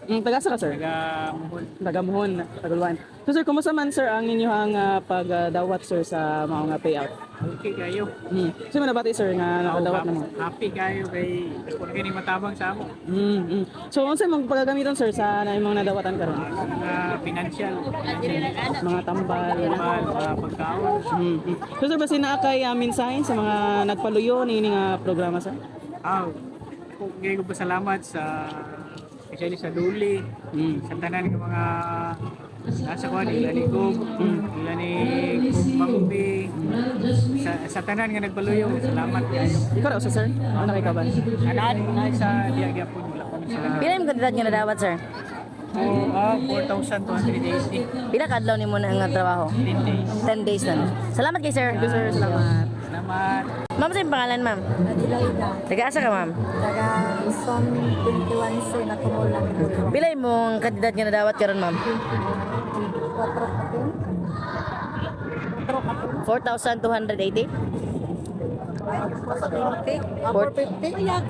Taga sa ka, sir? Taga-Muhol. Tagamuhon, Tagaluan. So sir, kumusta man sir ang inyong pagdawat sir sa mga payout? Okay kayo. So man nabati sir nga nakadawat na mo? Happy kayo kay kung kini matabang sa amo. So unsa mong pagagamiton sir sa na imong nadawatan karon? Mga financial, Mga tambal. mga pagkaon. So sir, basi naa kay mensahe sa mga nagpaluyo ni nga programa sir? Kung kayo pasalamat sa especially sa Duli, sa tanan ng mga nasa ko ila ni Gob, ila ni Bambi, sa tanan nga nagpaluyo, salamat kayo. Ikaw raw sir? Ano kay kaban? Anaan na sa diagyapon wala ko sila. Pila yung kandidat nga nadawat, sir? 4,280. Pila kadlaw nimo na nga trabaho? 10 days. 10 days na. Salamat kay sir. Thank you sir, salamat. Salamat. Ma'am, sa pangalan, ma'am? Adelaida, Taga-asa ka, ma'am? taga Son 21 sa Natumulan. Pila imong kandidat nga nadawat karon, ma'am? 4,280? 450?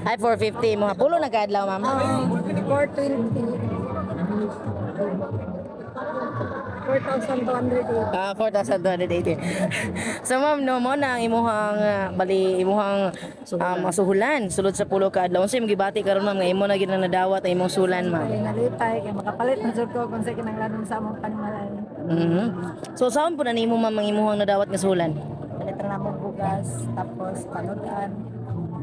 Ay, 450. Mga pulo na kadlaw, ma'am. 420. 4,280. 4,280. So ma'am, no mo na ang imuhang bali imuhang masuhulan sulod sa pulo ka adlaw. Unsa imong gibati karon ma'am nga imo na gid na nadawat ang imong sulan ma'am? Ay nalitay kay makapalit na jud ko kung sa kinahanglan sa among panimalay. So saan po na nimo ma'am ang imuhang nadawat nga sulan? Palit na mo bugas tapos panudan.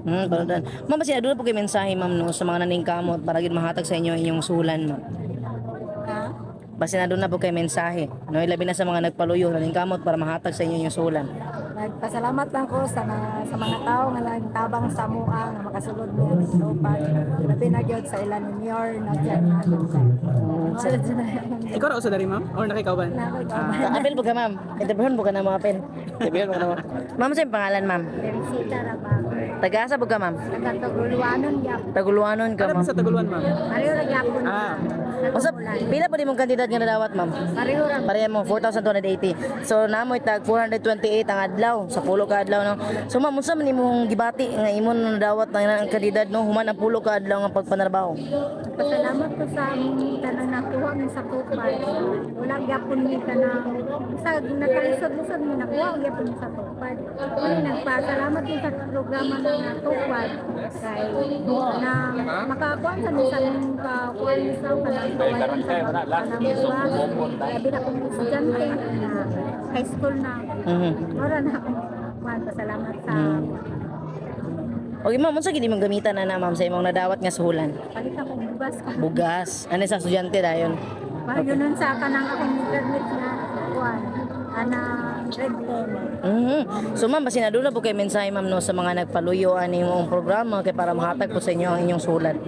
Panodan. Ma'am, basi aduna po kay mensahe ma'am no sa mga naningkamot para gid mahatag sa inyo inyong sulan ma'am. Ha? Basi na po kay mensahe. No, ilabi na sa mga nagpaluyo naningkamot para mahatag sa inyo inyong sulan. Nagpasalamat lang ko sa mga tao nga nagtabang sa mua nga makasulod niya sa lupad. Labi na gyud sa ilan ni Mayor na dyan na lupa. Ikaw raw sa dari ma'am? Or nakikaban? Apel po ka ma'am. Interviewon po ka na mga apel. Interviewon po ka na ma'am. Ma'am, sa imong pangalan ma'am? Teresita Rabago. Taga-asa po ka ma'am? Nagkatuguluanon yap. Taguluanon ka Ano ma'am. sa Taguluan ma'am? Pareho ra gyapon. Basta pila po di mong kandidat nga nadawat ma'am? Pareho ra. Pareha mo 4,280. So namoy tag 428 ang adlaw sa pulo ka adlaw no. So ma'am, unsa man imong gibati nga imong nadawat na ang kandidat no human ang pulo ka adlaw nga pagpanarbaho? Pasalamat ko sa aming tanang nakuha mo sa kupal. Wala gyapon mi tanang sa nakalisod-lisod mi nakuha gyapon sa kupal. Kaya nagpasalamat ko sa programa ng kupal kay na makakuha sa isang kakuha sa kanang kawalan sa kanang buwa. Labi na kong estudyante na high school na. Wala na akong pasalamat sa Okay ma'am, unsa gid imong gamitan na ma'am sa imong nadawat nga suhulan? palit akong bugas ka. Bugas. Ano sa estudyante dayon? Bago nun sa kanang akong internet na kuwan, anang red pen. So ma'am, basi nadula po kay mensahe ma'am no sa mga nagpaluyo ani imong programa kay para mahatag po sa inyo ang inyong sulat.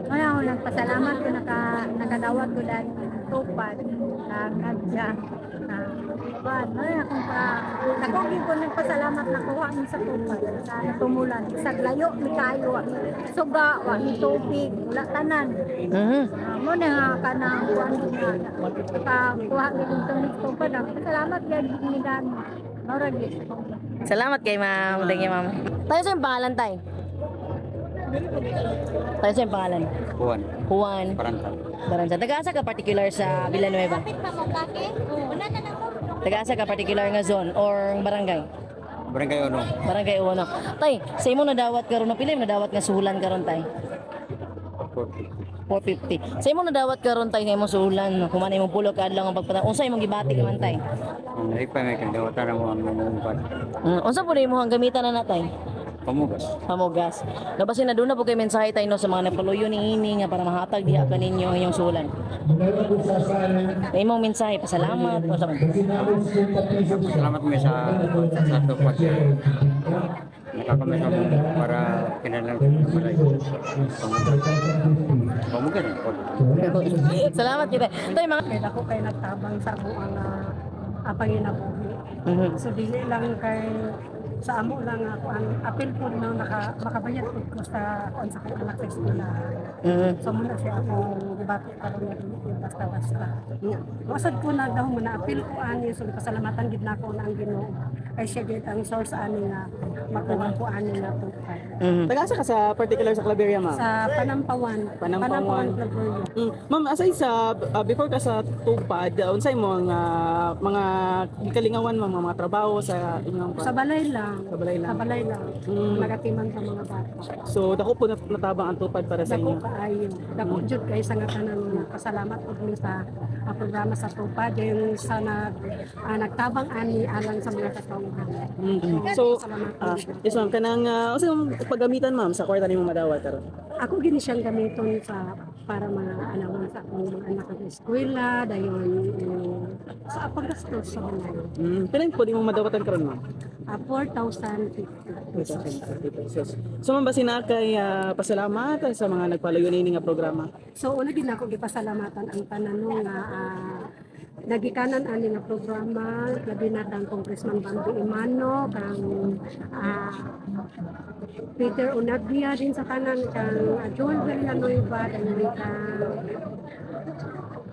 Wala ako nagpasalamat ko nakadawat ko dahil tupad kadya. Wala akong nakogi ko nagpasalamat na kuha mo sa tupad sa natumulan. Sa layo, ni kayo, suga, ni tubig, wala tanan. Mo na nga ka na kuha kuha ko ng tupad. Salamat yan, ginigan. Mauragit. Salamat kay ma'am. Thank you ma'am. Tayo sa yung pangalan tay. Tayo sa yung pangalan. Juan. Juan. Paranta. Baranza. Taga-asa ka particular sa Villanueva? Taga-asa ka particular nga zone or barangay? Barangay Ono. Barangay Uno. Tay, sa imo nadawat karon na pila imong nadawat nga suhulan karon tay? 450. Sa imong nadawat karon tay nga imong suhulan, kuman imong pulo ka adlaw nga pagpatay. Unsa imong gibati ka man tay? Ay pa may kandawatan mo ang mamumpat. Unsa pud imong gamitan na natay? Pamugas. Pamugas. Nabasin na doon na po kay mensahe tayo no, sa mga napaluyo ni ini nga para mahatag diha ka ninyo ang inyong sulan. Imong mensahe, pasalamat. Salamat mo sa tupad. Nakakamay sa mo para kinalang malay. Pamugas. Salamat kita. Tay mga Kaya ako kay nagtabang sa buang apanginabuhi. So dili lang kay sa amo lang ako ang apel po na makabayad po ko sa kung anak sa eskwela. So muna siya ako gibati karon nga dili basta-basta. Wasad ko na daw muna apel ko ani so pasalamatan gid nako na ang Ginoo. Kay siya gid ang source ani nga makuha ko ani nga tupad. Taga-asa ka sa particular sa Claveria, ma'am? Sa Panampawan. Panampawan. Claveria. Ma'am, aside sa before ka sa tupad, unsay mo ang mga kalingawan mo mga trabaho sa inyong Sa balay lang. Sa balay lang. Sa balay lang. Nagatiman sa mga bata. So dako po natabang ang tupad para sa Dako inyo. kaayo. Dako jud kay sa nga tanan nga pasalamat og mi sa programa sa Tupad yung sa nagtabang ani alang sa mga katawhan. So yes ma'am, kanang unsay mong paggamitan ma'am sa kwarta nimo madawat karon? Ako gini siyang gamiton sa para mga anawan sa akong mga anak sa eskwela dayon sa paggastos sa balay. Pila po di mo madawatan karon ma'am? 4,050 pesos. Pesos. So ma'am basin na kay pasalamat sa mga nagpalayo ini nga programa. So una din ako gipasalamatan ang tanan nga nagikanan ani nga programa labi na kang Congressman Bambi Imano kang Peter Unabia din sa tanan kang Joel Villanueva din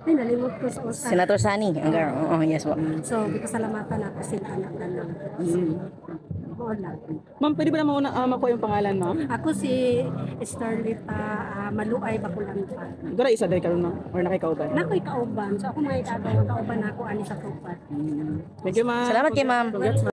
ay nalimot ko sa usa. Senator Sani, ang yes po. So gipasalamatan ako sila anak tanan. Wala. Ma'am, pwede ba naman makuha yung pangalan ma'am? Ako si Starlita Maluay Bakulanta. Dura isa dahil karon ma'am or nakikauban? Nakoy kauban. So ako may kauban ako ani sa Tupad. Thank you ma'am. Salamat kay ma'am. Congrats ma'am.